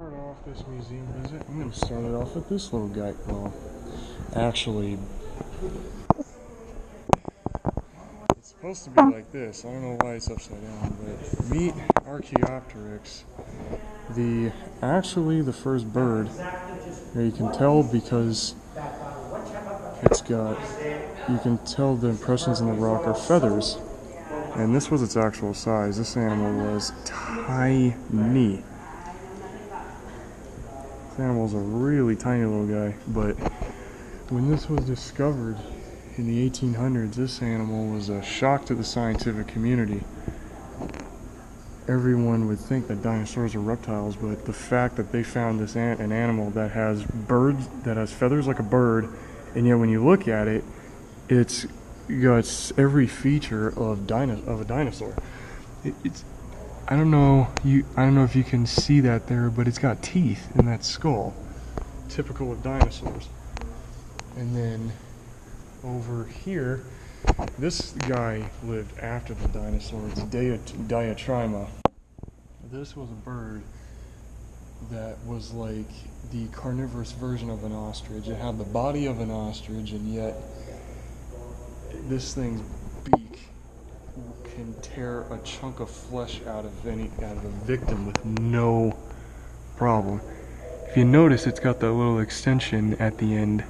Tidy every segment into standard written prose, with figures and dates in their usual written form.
Start off this museum visit. I'm going to start it off with this little guy. Well, actually, it's supposed to be like this. I don't know why it's upside down, but meet Archaeopteryx, the first bird. Now you can tell because it's got, you can tell the impressions in the rock are feathers. And this was its actual size. This animal was tiny. This animal's a really tiny little guy, but when this was discovered in the 1800s, this animal was a shock to the scientific community. Everyone would think that dinosaurs are reptiles, but the fact that they found this an animal that has feathers like a bird, and yet when you look at it, it's got every feature of a dinosaur. I don't know if you can see that there, but it's got teeth in that skull, typical of dinosaurs. And then over here, this guy lived after the dinosaurs, Diatryma. This was a bird that was like the carnivorous version of an ostrich. It had the body of an ostrich, and yet this thing's beak can tear a chunk of flesh out of a victim with no problem. If you notice, it's got that little extension at the end.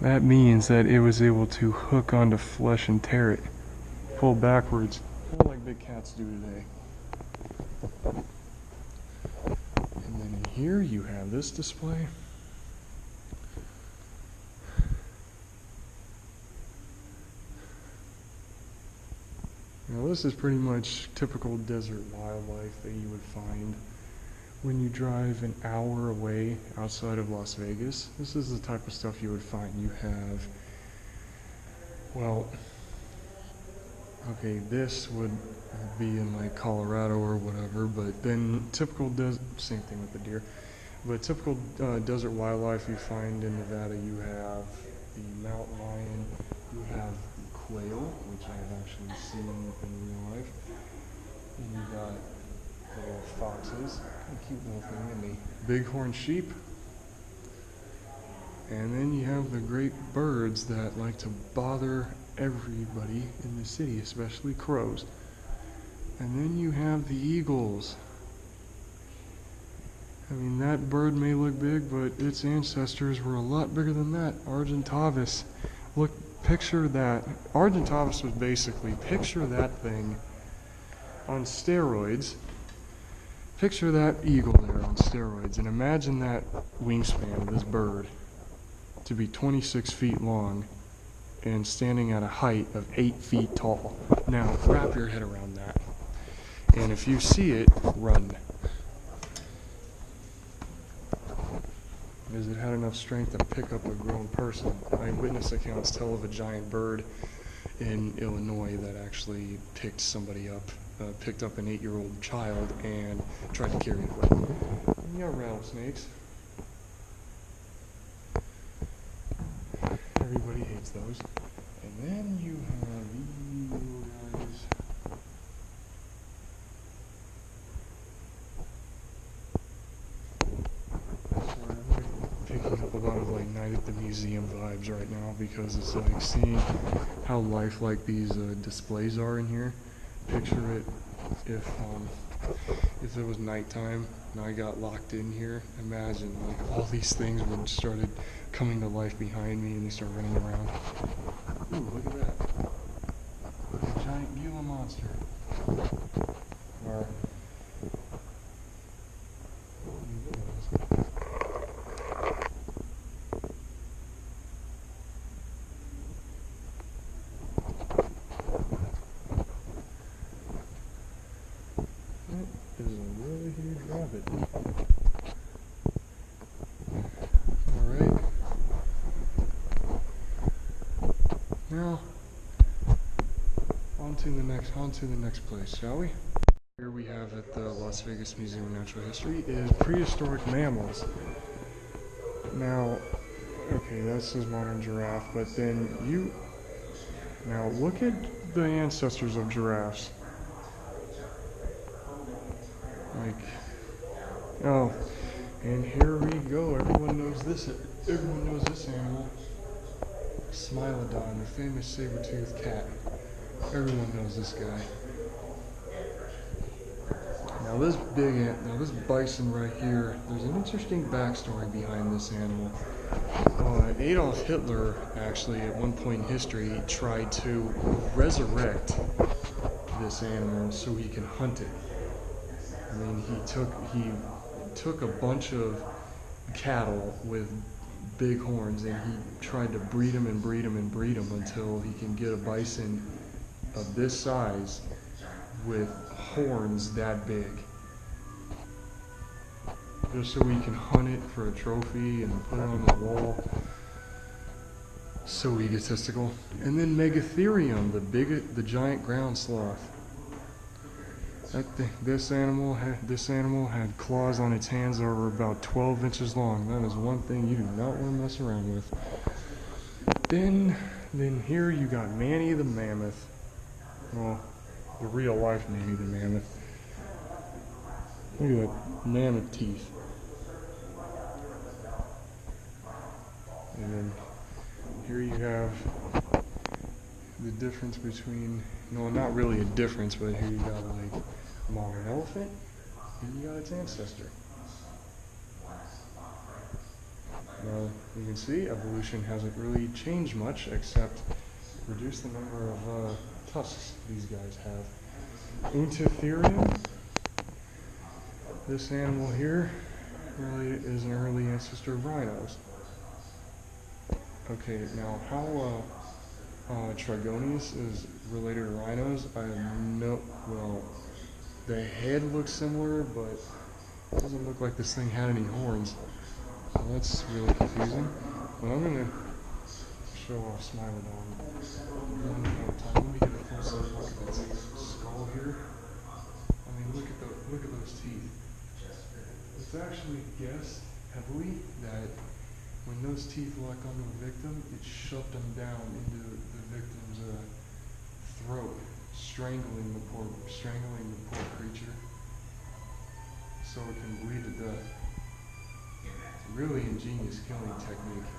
That means that it was able to hook onto flesh and tear it. Pull backwards, kind of like big cats do today. And then in here you have this display. Now this is pretty much typical desert wildlife that you would find when you drive an hour away outside of Las Vegas. This is the type of stuff you would find. You have, well, okay, this would be in like Colorado or whatever, but then same thing with the deer, but typical desert wildlife you find in Nevada, you have the mountain lion, you have quail, which I have actually seen in real life, and you got the little foxes, kind of cute little thing, and the bighorn sheep, and then you have the great birds that like to bother everybody in the city, especially crows, and then you have the eagles. I mean, that bird may look big, but its ancestors were a lot bigger than that. Argentavis. Look, picture that. Argentavis was basically, picture that thing on steroids. Picture that eagle there on steroids, and imagine that wingspan of this bird to be 26 feet long and standing at a height of 8 feet tall. Now, wrap your head around that. And if you see it, run. Because it had enough strength to pick up a grown person. Eyewitness accounts tell of a giant bird in Illinois that actually picked somebody up, picked up an 8-year-old child and tried to carry it away. And you got rattlesnakes. Everybody hates those. And then you have these little guys. Picking up a lot of like Night at the Museum vibes right now, because it's like seeing how lifelike these displays are in here. Picture it if it was nighttime and I got locked in here. Imagine like all these things would started coming to life behind me and they start running around. Ooh, look at that! A giant Gila monster. Or is a really huge rabbit. Alright. Now, on to the next place, shall we? Here we have at the Las Vegas Museum of Natural History is prehistoric mammals. Now, okay, this is modern giraffe, but then now look at the ancestors of giraffes. Like, oh, And here we go. Everyone knows this. Everyone knows this animal. Smilodon, the famous saber-toothed cat. Everyone knows this guy. Now this bison right here, there's an interesting backstory behind this animal. Adolf Hitler, actually, at one point in history, tried to resurrect this animal so he can hunt it. I mean, he took a bunch of cattle with big horns and he tried to breed them and breed them and breed them until he can get a bison of this size with horns that big, just so we can hunt it for a trophy and put it on the wall. So egotistical. And then Megatherium, the giant ground sloth. This animal had claws on its hands that were about 12 inches long. That is one thing you do not want to mess around with. Then here you got Manny the mammoth. Well, the real life Manny the mammoth. Look at that mammoth teeth. And then here you have the difference between, no, not really a difference, but here you got like a modern elephant, and you got its ancestor. Now, you can see evolution hasn't really changed much, except reduce the number of tusks these guys have. Untatherium, this animal here, really is an early ancestor of rhinos. Okay, now how Trigonius is related to rhinos, I have no, well, the head looks similar, but it doesn't look like this thing had any horns. So that's really confusing. But I'm going to show off Smilodon one more time. Let me get a close up look at that skull here. I mean, look at those teeth. It's actually guessed heavily that when those teeth lock onto a victim, it shoved them down into the victim's throat, strangling the poor creature, so it can bleed to death. It's a really ingenious killing technique.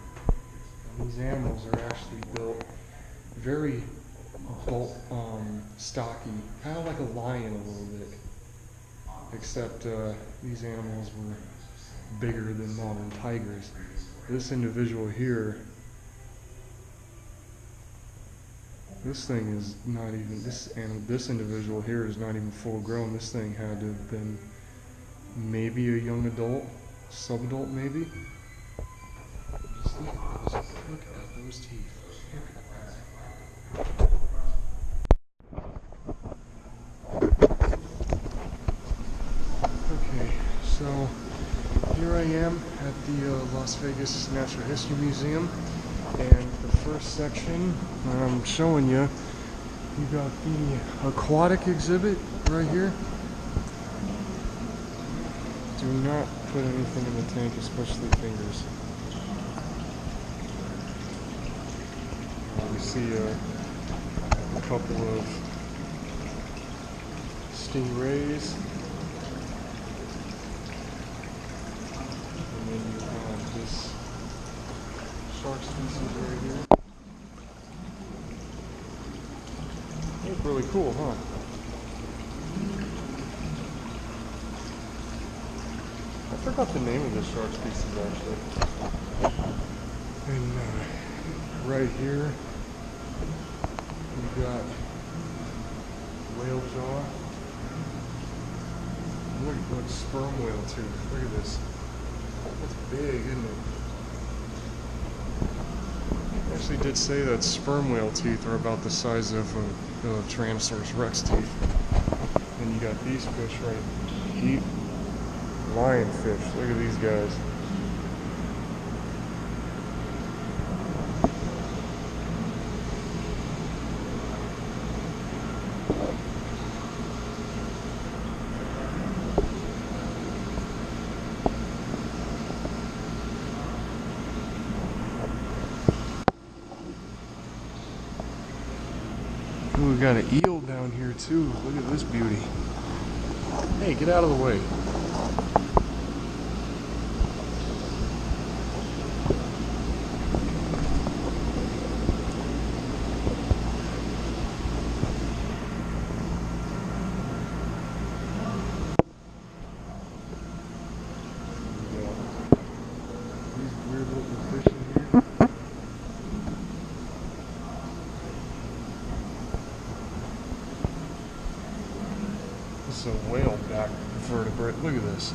And these animals are actually built very stocky, kind of like a lion a little bit, except these animals were bigger than modern tigers. This individual here, this thing is not even, this individual here is not even full grown. This thing had to have been maybe a young adult, sub-adult maybe. Just look at those teeth. Okay, so here I am at the Las Vegas Natural History Museum, and the first section I'm showing you, you got the aquatic exhibit right here. Do not put anything in the tank, especially fingers. We see a couple of stingrays. And then you have this shark species right here. That's really cool, huh? I forgot the name of this shark species actually. And right here, we've got whale jaw. Look, sperm whale tooth. Look at this. That's big, isn't it? I actually did say that sperm whale teeth are about the size of a Tyrannosaurus Rex teeth. And you got these fish right here. Lionfish. Look at these guys. Ooh, we got an eel down here too. Look at this beauty. Hey, get out of the way. back vertebrate. Look at this.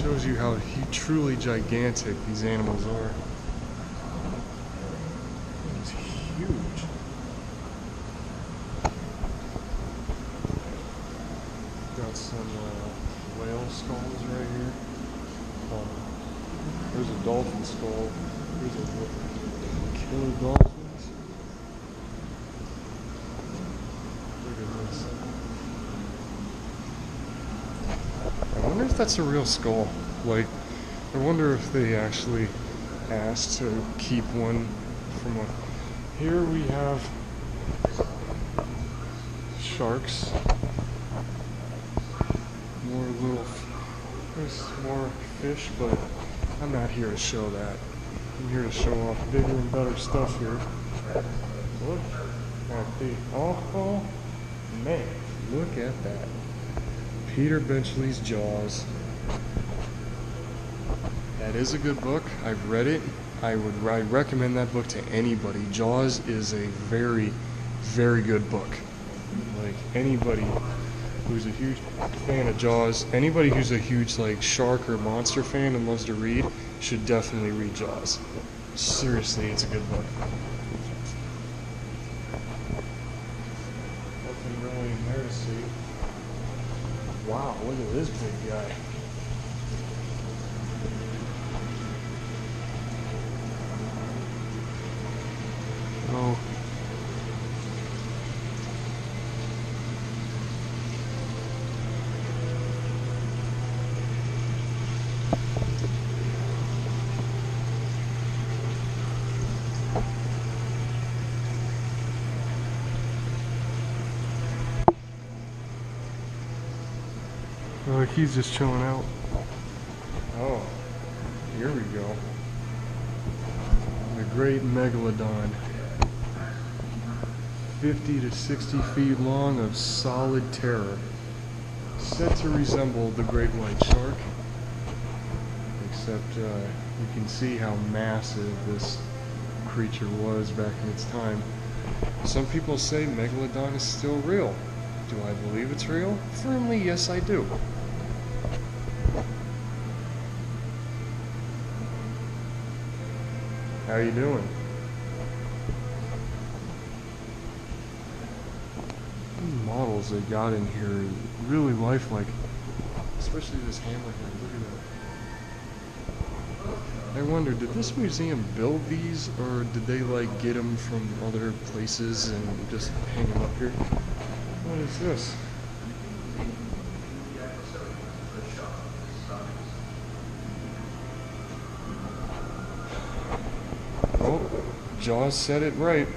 Shows you how truly gigantic these animals are. It's huge. Got some whale skulls right here. There's a dolphin skull. There's a killer dolphins. Look at this. I wonder if that's a real skull. Like, I wonder if they actually asked to keep one from a... Here we have sharks. More little... There's more fish, but I'm not here to show that. I'm here to show off bigger and better stuff here. Look at the... Oh, man. Look at that. Peter Benchley's Jaws. That is a good book. I've read it. I recommend that book to anybody. Jaws is a very, very good book. Like, anybody who's a huge fan of Jaws, anybody who's a huge like shark or monster fan and loves to read should definitely read Jaws. Seriously, it's a good book. Nothing really in there to see. Wow, look at this big guy. Oh. Like he's just chilling out. Oh, here we go. The great megalodon. 50 to 60 feet long of solid terror. Said to resemble the great white shark. Except you can see how massive this creature was back in its time. Some people say megalodon is still real. Do I believe it's real? Firmly, yes, I do. How you doing? These models they got in here are really lifelike. Especially this hammerhead. Look at that. I wonder, did this museum build these, or did they like get them from other places and just hang them up here? What is this? Oh, Jaws said it right.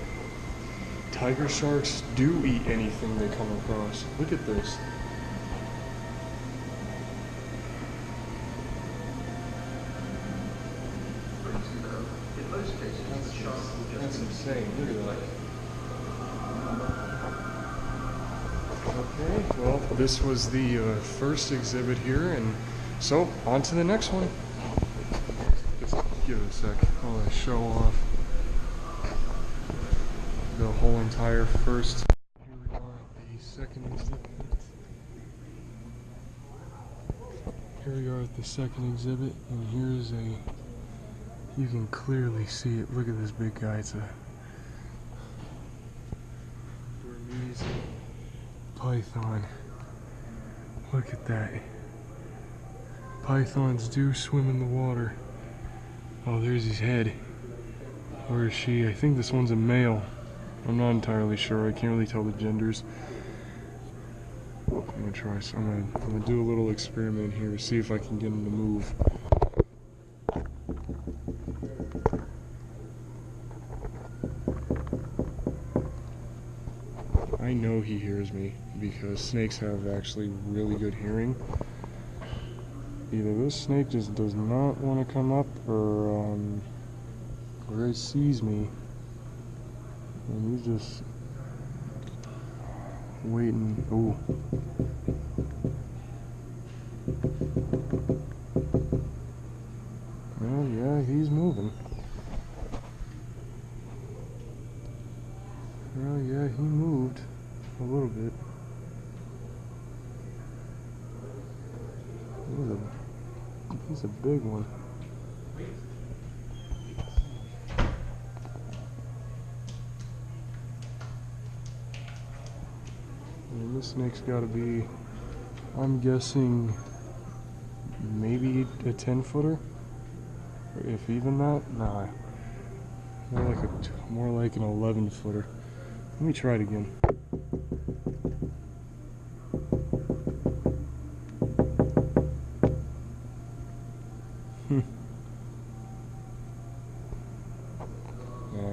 Tiger sharks do eat anything they come across. Look at this. That's insane. Look at that. Okay, well, this was the first exhibit here, and so on to the next one. Just give it a sec while I show off the whole entire first. Here we are at the second exhibit. Here we are at the second exhibit, and here's a. You can clearly see it. Look at this big guy. It's a Burmese python. Look at that. Pythons do swim in the water. Oh, there's his head. Where is she? I think this one's a male. I'm not entirely sure. I can't really tell the genders. I'm gonna try. I'm gonna do a little experiment here. See if I can get him to move. I know he hears me because snakes have actually really good hearing. Either this snake just does not want to come up, or it sees me and he's just waiting. Ooh. Well, yeah, he's moving. Well, yeah, he moved a little bit. He's a big one. And this snake's got to be, I'm guessing, maybe a 10-footer, if even that. Nah, more like an 11-footer. Let me try it again.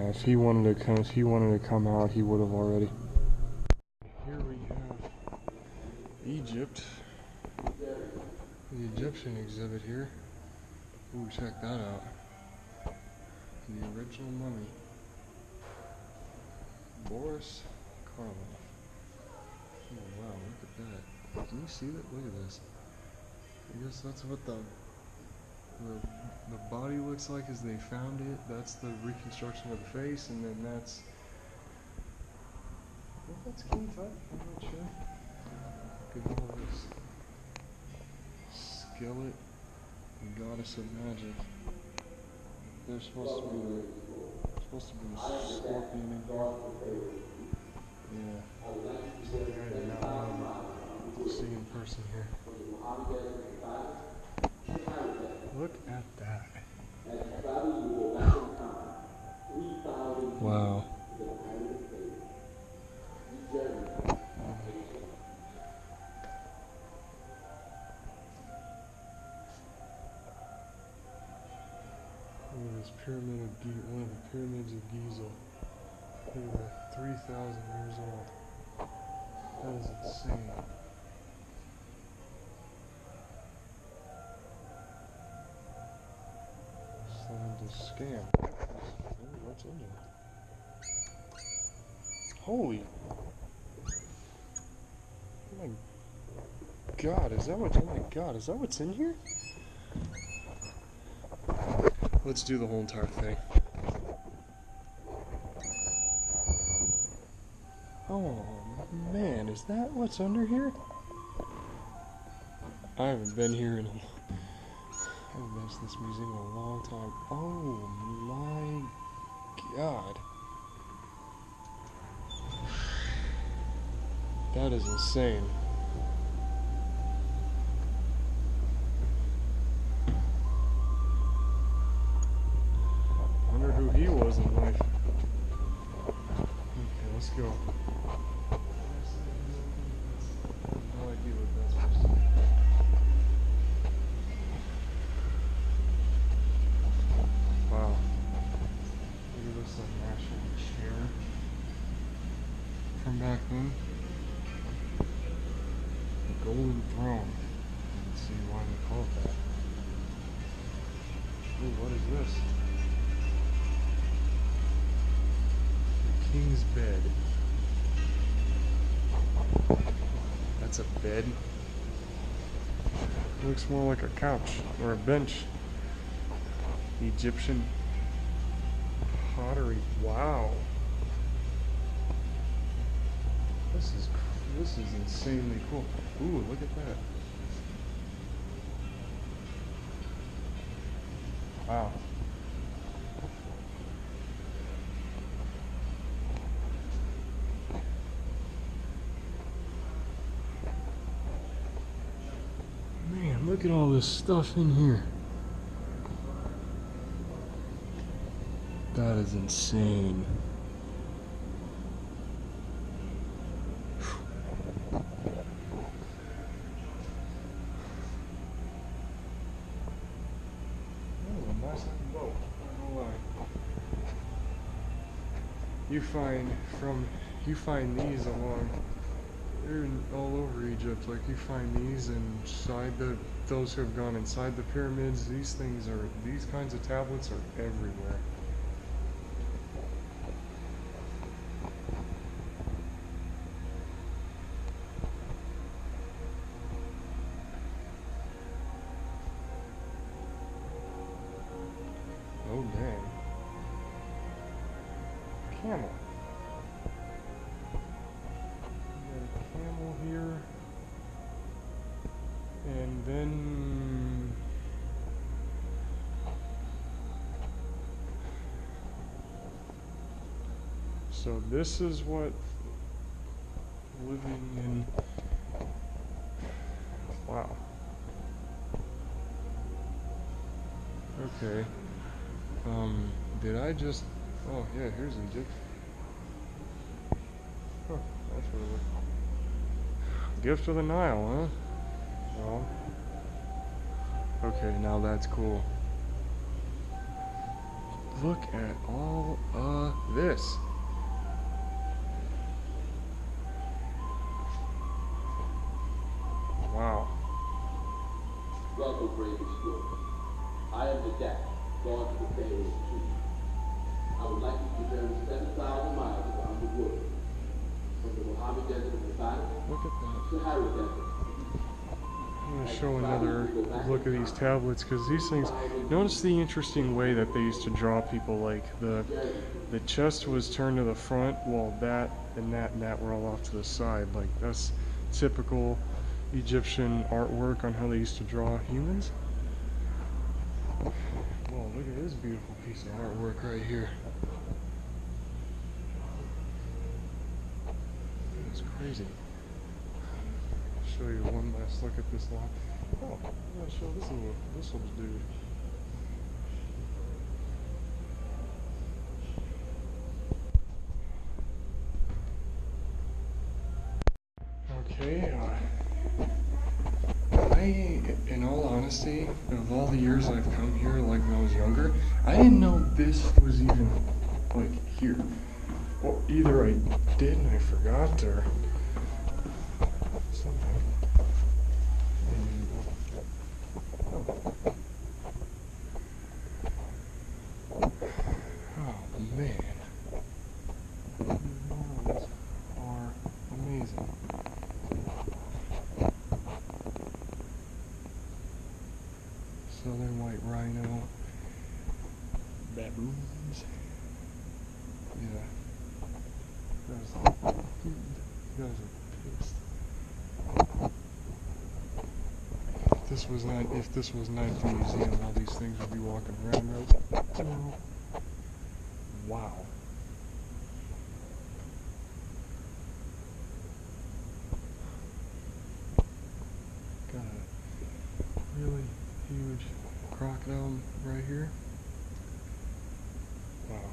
If he wanted to come out, he would have already. Here we have Egypt, the Egyptian exhibit here. Ooh, check that out. The original mummy, Boris Karloff. Oh wow, look at that. Can you see that? Look at this. I guess that's what the body looks like as they found it. That's the reconstruction of the face, and then that's, I think that's King Tut, I'm not sure. Look at all this. Skillet, the goddess of magic. There's supposed to be a scorpion in here. Yeah. I did not want to see in person here. Look at that. Wow. Look at this pyramid of Giza, one of the pyramids of Giza. Look at that, 3,000 years old. That is insane. Starting to scam. What's in there? Holy! Oh my God! Is that what? Oh my God! Is that what's in here? Let's do the whole entire thing. Oh man, is that what's under here? I haven't been here in I haven't been to this museum in a long time. Oh my God. That is insane. I wonder who he was in life. Okay, let's go. No idea what that's supposed to be. Wow. Look at this, like, actual chair from back then. The Golden Throne. Let's see why they call it that. Ooh, what is this? The King's Bed. That's a bed. Looks more like a couch or a bench. Egyptian pottery. Wow. This is insanely cool. Ooh, look at that. Wow. Man, look at all this stuff in here. That is insane. You find these they're all over Egypt. Like, you find these inside those who have gone inside the pyramids. These kinds of tablets are everywhere. Oh dang. Camel. Here, and then So this is what living in, wow. Okay. Did I just, oh yeah, here's Egypt. Huh, that's what it was. Gift of the Nile, huh? Well, okay, now that's cool. Look at all of this. Wow. Welcome, brave explorer. I am the Dak, gone to the Pharaoh's tomb. I would like you to journey 7,000 miles around the world, from the Mojave Desert of Nevada Look at that. to Sahara Desert. I'm going to show another look at these tablets because these things, notice the interesting way that they used to draw people, like the chest was turned to the front while that and that were all off to the side. Like that's typical Egyptian artwork on how they used to draw humans. Whoa, look at this beautiful piece of artwork right here. It's crazy. Show you one last look at this lot. Oh, I'm gonna show this little dude. Okay, in all honesty, of all the years I've come here, like when I was younger, I didn't know this was even, like, here. Well, either I did and I forgot, or something. Oh, man. These models are amazing. Southern white rhino, baboons. Yeah, you guys are pissed. If this was not a museum, all these things would be walking around right now. Wow. Got a really huge crocodile right here. Wow.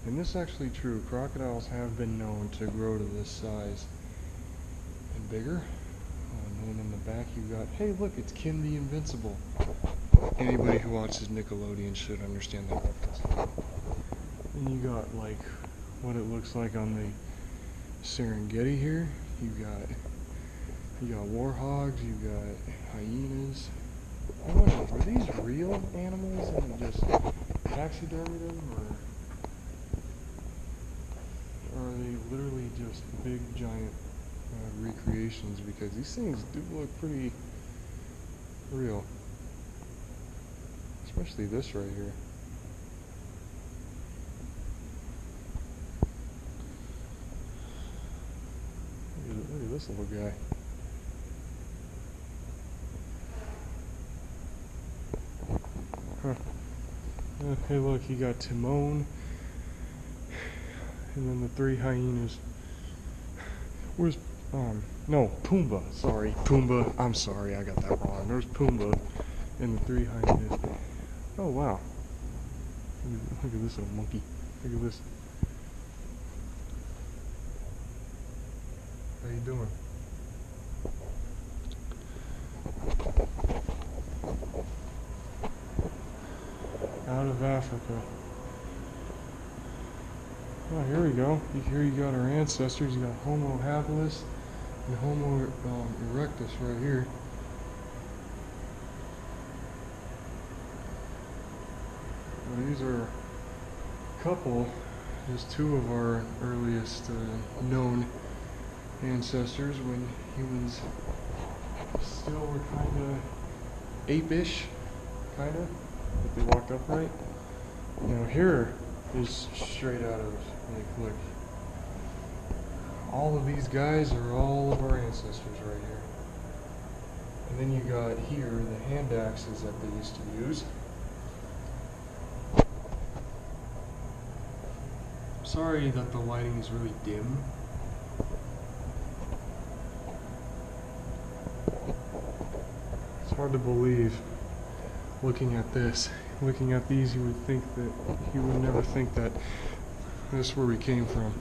And this is actually true. Crocodiles have been known to grow to this size and bigger. And then in the back you got, hey look, it's Kim the Invincible. Anybody who watches Nickelodeon should understand that reference. And you got like what it looks like on the Serengeti here. You got warhogs, you got hyenas. I wonder, were these real animals and just taxidermied them, or are they literally just big giant recreations? Because these things do look pretty real, especially this right here. Look at this little guy. Huh. Hey look, you got Timon, and then the three hyenas. Where's, no, Pumbaa, sorry. Pumbaa, I'm sorry, I got that wrong. There's Pumbaa and the three hyenas. Oh wow. Look at this little monkey. Look at this. How you doing? Out of Africa. Oh, here we go. Here you got our ancestors. You got Homo habilis and Homo erectus right here. Well, these are a couple, just two of our earliest known ancestors when humans still were kind of ape-ish, kind of, but they walked upright. Now here is straight out of, like, look, all of these guys are all of our ancestors right here. And then you got here the hand axes that they used to use. sorry that the lighting is really dim. It's hard to believe, looking at this. Looking at these, you would think that, you would never think that this is where we came from.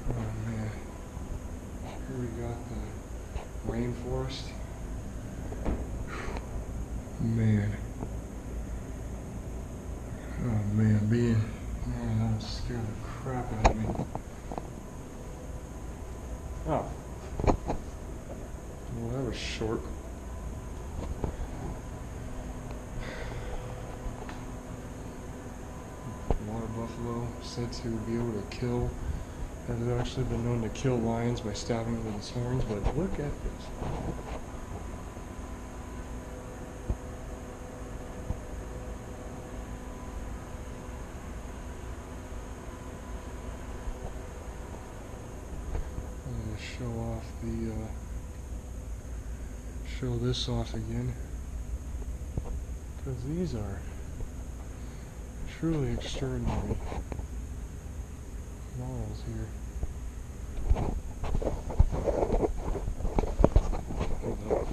Oh man. Here we got the rainforest. Man. Oh man, man, that scared the crap out of me. Oh. Well, that was short. Water buffalo, said to be able to kill, has actually been known to kill lions by stabbing them with its horns, but look at this. I'm going to show off show this off again, because these are truly extraordinary models here. Hold up.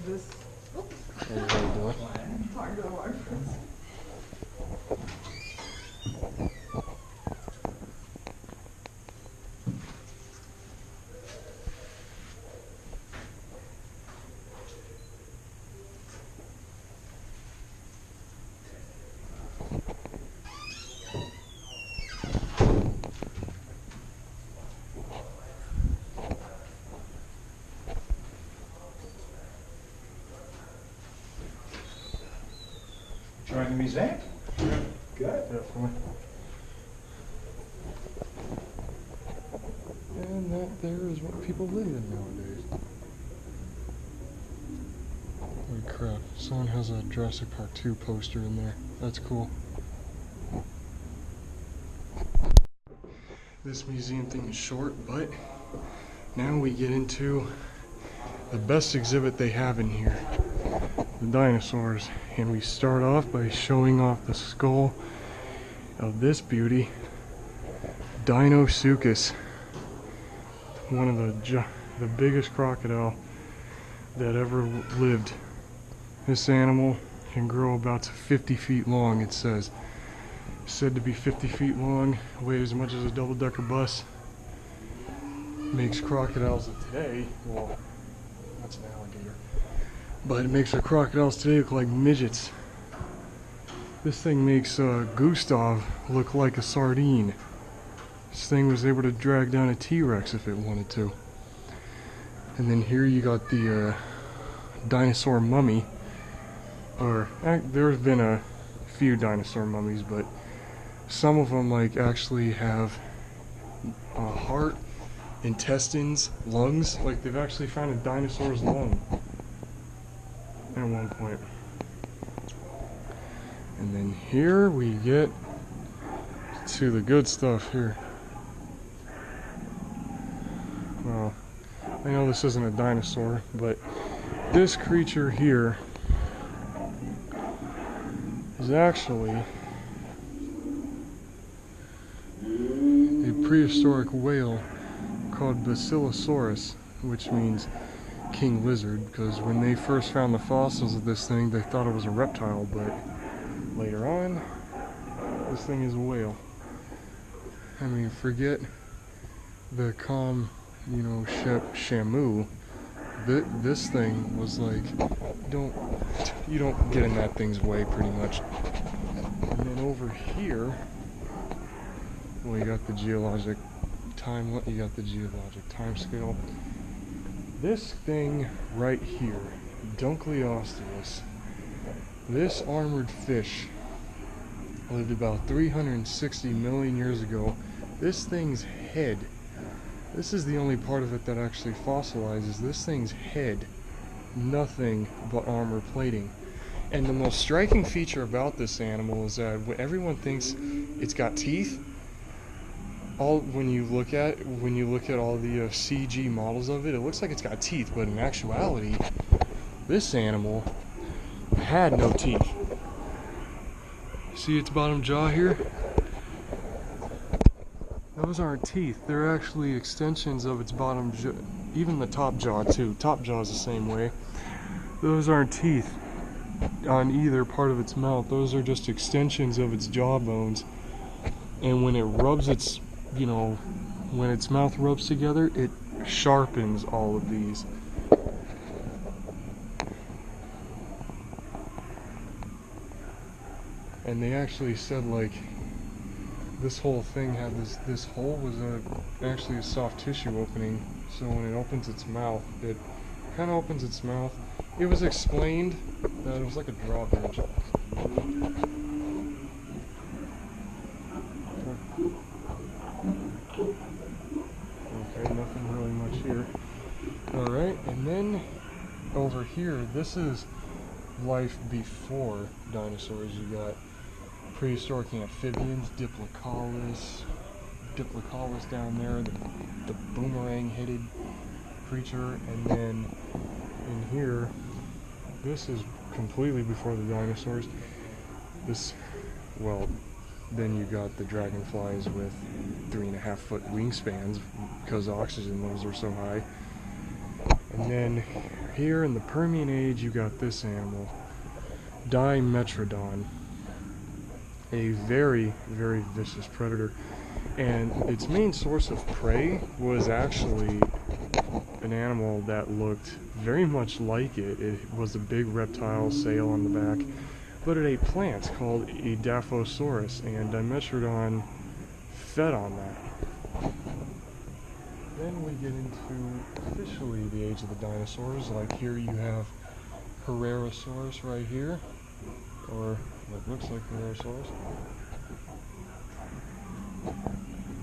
This How you doing? part of the water. Join the museum? Yeah, Good. definitely. And that there is what people live in nowadays. Holy crap, someone has a Jurassic Park 2 poster in there. That's cool. This museum thing is short, but now we get into the best exhibit they have in here, the dinosaurs. And we start off by showing off the skull of this beauty, Deinosuchus, one of the biggest crocodile that ever lived. This animal can grow about 50 feet long, it says. Said to be 50 feet long, weighs as much as a double-decker bus. Makes crocodiles of today, well, that's an alligator, but it makes the crocodiles today look like midgets. This thing makes Gustav look like a sardine. This thing was able to drag down a T-Rex if it wanted to. And then here you got the dinosaur mummy. There's been a few dinosaur mummies, but some of them like actually have a heart, intestines, lungs. Like they've actually found a dinosaur's lung at one point. And then here we get to the good stuff here. Well, I know this isn't a dinosaur, but this creature here is actually a prehistoric whale called Basilosaurus, which means king lizard, because when they first found the fossils of this thing, they thought it was a reptile, but later on, this thing is a whale. I mean, forget the calm, you know, Shamu. This thing was like, you don't get in that thing's way, pretty much. And then over here, well, you got the geologic time scale. This thing right here, Dunkleosteus, this armored fish lived about 360 million years ago. This thing's head, this is the only part of it that actually fossilizes. This thing's head, nothing but armor plating. And the most striking feature about this animal is that everyone thinks it's got teeth. When you look at all the CG models of it, it looks like it's got teeth, but in actuality, this animal had no teeth. See its bottom jaw here? Those aren't teeth. They're actually extensions of its bottom jaw. Even the top jaw too. Top jaw is the same way. Those aren't teeth on either part of its mouth. Those are just extensions of its jaw bones. And when it rubs its, when its mouth rubs together, it sharpens all of these. And they actually said, like, this whole thing had this hole was actually a soft tissue opening. So when it opens its mouth, it kind of opens its mouth. It was explained that it was like a drawbridge. Okay, nothing really much here. Alright, and then over here, this is life before dinosaurs. You got prehistoric amphibians, Diplocaulus down there, the boomerang-headed creature, and then in here, this is completely before the dinosaurs. Then you got the dragonflies with 3.5-foot wingspans because oxygen levels are so high. And then here in the Permian age, you got this animal, Dimetrodon, a very, very vicious predator. And its main source of prey was actually an animal that looked very much like it. It was a big reptile, sail on the back, but it ate plants called Edaphosaurus, and Dimetrodon fed on that. Then we get into officially the age of the dinosaurs. Like here you have Herrerasaurus right here, or what looks like Herrerasaurus.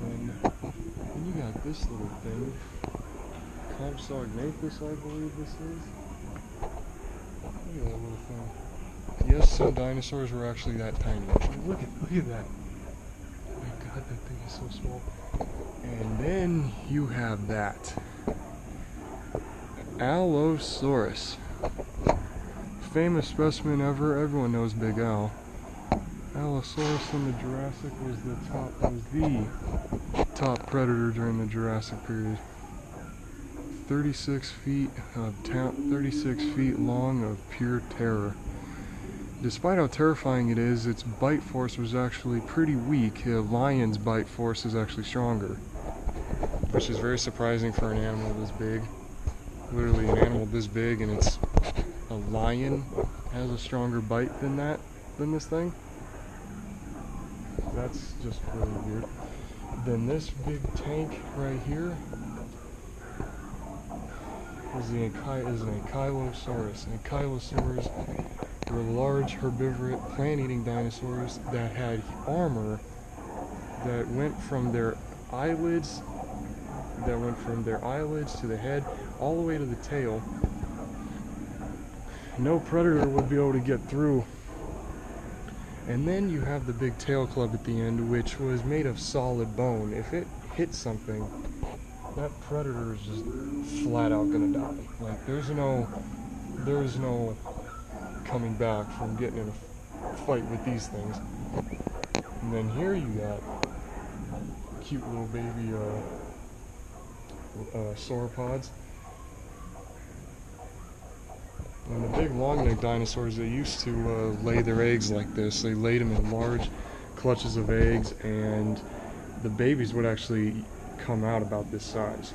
Then you got this little thing, Compsognathus, I believe this is. Look at that little thing. Yes, some dinosaurs were actually that tiny. Look at that. Oh my god, that thing is so small. And then you have that. Allosaurus. Famous specimen ever. Everyone knows Big Al. Allosaurus in the Jurassic was the top predator during the Jurassic period. 36 feet long of pure terror. Despite how terrifying it is, its bite force was actually pretty weak. A lion's bite force is actually stronger, which is very surprising for an animal this big. Literally an animal this big, and it's a lion has a stronger bite than this thing. That's just really weird. Then this big tank right here is an Ankylosaurus. Ankylosaurs were large herbivorous plant-eating dinosaurs that had armor that went from their eyelids to the head all the way to the tail. No predator would be able to get through. And then you have the big tail club at the end, which was made of solid bone. If it hits something, that predator is just flat out gonna die. Like there's no coming back from getting in a fight with these things. And then here you got cute little baby sauropods. And the big long-necked dinosaurs, they used to lay their eggs like this. They laid them in large clutches of eggs, and the babies would actually come out about this size.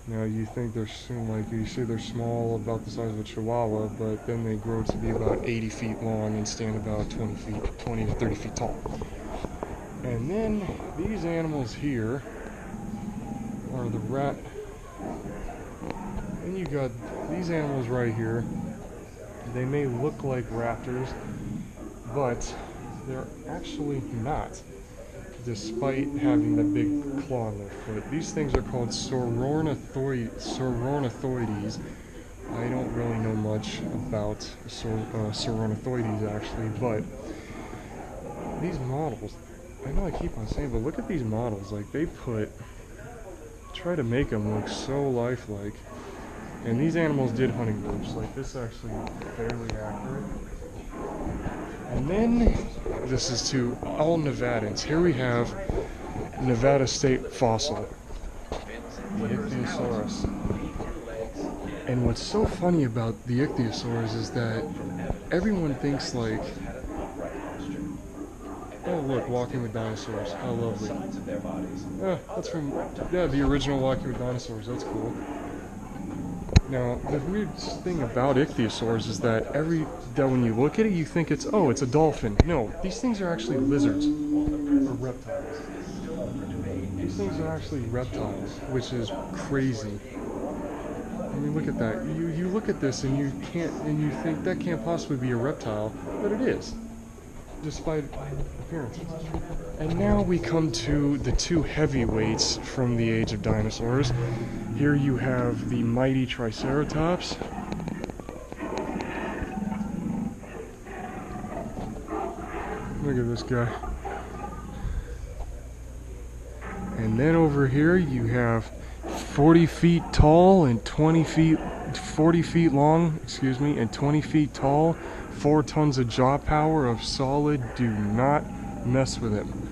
Now you think they're they're small, about the size of a chihuahua, but then they grow to be about 80 feet long and stand about 20 to 30 feet tall. And then these animals here are the rat. Then you got these animals right here. They may look like raptors, but they're actually not, despite having the big claw on their foot. These things are called Sauroornithoides, I don't really know much about Sauronathoides actually, but these models, I know I keep on saying, but look at these models. Like, they try to make them look so lifelike. And these animals did hunting groups. Like, this is actually fairly accurate. And then, this is to all Nevadans. Here we have Nevada State fossil, the Ichthyosaurus. And what's so funny about the Ichthyosaurus is that everyone thinks like, oh look, Walking with Dinosaurs, how lovely. That's from, the original Walking with Dinosaurs, that's cool. Now, the weird thing about ichthyosaurs is that when you look at it, you think it's a dolphin. No, these things are actually lizards, or reptiles. These things are actually reptiles, which is crazy. I mean, look at that. You look at this and you think that can't possibly be a reptile, but it is, despite appearances. And now we come to the two heavyweights from the age of dinosaurs. Here you have the mighty Triceratops. Look at this guy. And then over here you have 40 feet tall and 40 feet long, and 20 feet tall, 4 tons of jaw power of solid, do not mess with him.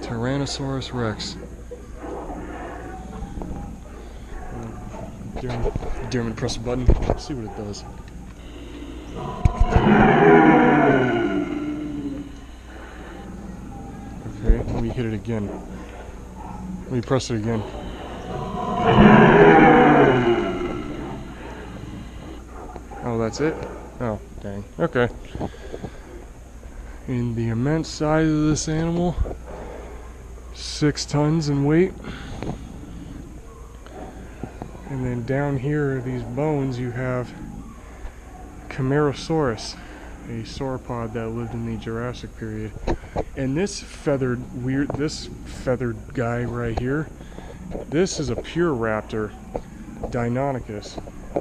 Tyrannosaurus Rex. Dare me to press a button, see what it does. Okay, let me hit it again. Let me press it again. Oh, that's it? Oh, dang. Okay. And the immense size of this animal, 6 tons in weight. And then down here, these bones, you have Camarasaurus, a sauropod that lived in the Jurassic period. And this feathered guy right here, this is a pure raptor, Deinonychus.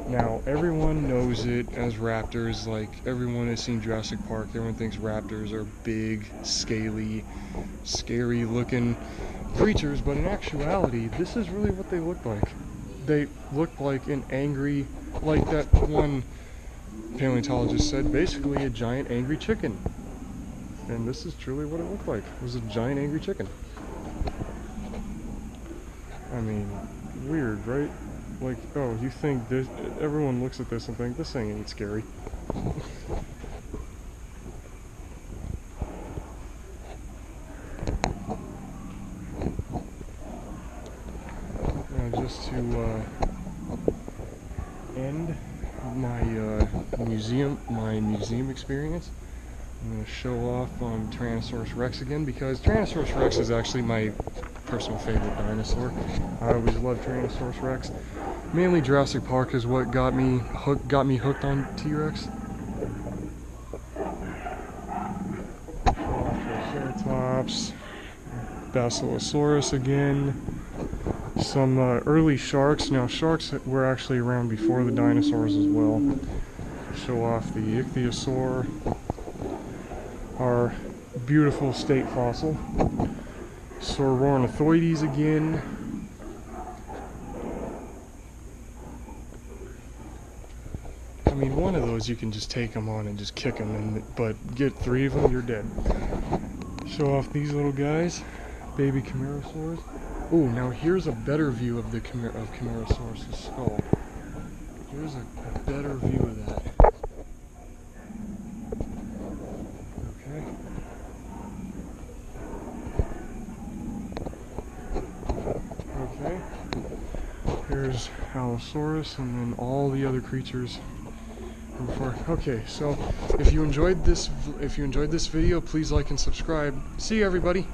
Now, everyone knows it as raptors. Like, everyone has seen Jurassic Park. Everyone thinks raptors are big, scaly, scary-looking creatures. But in actuality, this is really what they look like. They look like an angry, like that one paleontologist said, basically a giant angry chicken. And this is truly what it looked like. It was a giant angry chicken. I mean, weird, right? Like, oh, you think this, everyone looks at this and think, this thing ain't scary. Now, just to end my museum experience, I'm going to show off on Tyrannosaurus Rex again, because Tyrannosaurus Rex is actually my personal favorite dinosaur. I always loved Tyrannosaurus Rex. Mainly Jurassic Park is what got me hooked on T-Rex. Triceratops, Basilosaurus again. Some early sharks. Now, sharks were actually around before the dinosaurs as well. Show off the ichthyosaur, our beautiful state fossil. Sauronathoides again. I mean, one of those you can just take them on and just kick them, but get 3 of them, you're dead. Show off these little guys, baby Camarasaurs. Oh, now here's a better view of the Camarasaurus' skull. Here's a better view of that. Okay. Okay. Here's Allosaurus, and then all the other creatures. Okay, so if you enjoyed this video, please like and subscribe. See you, everybody.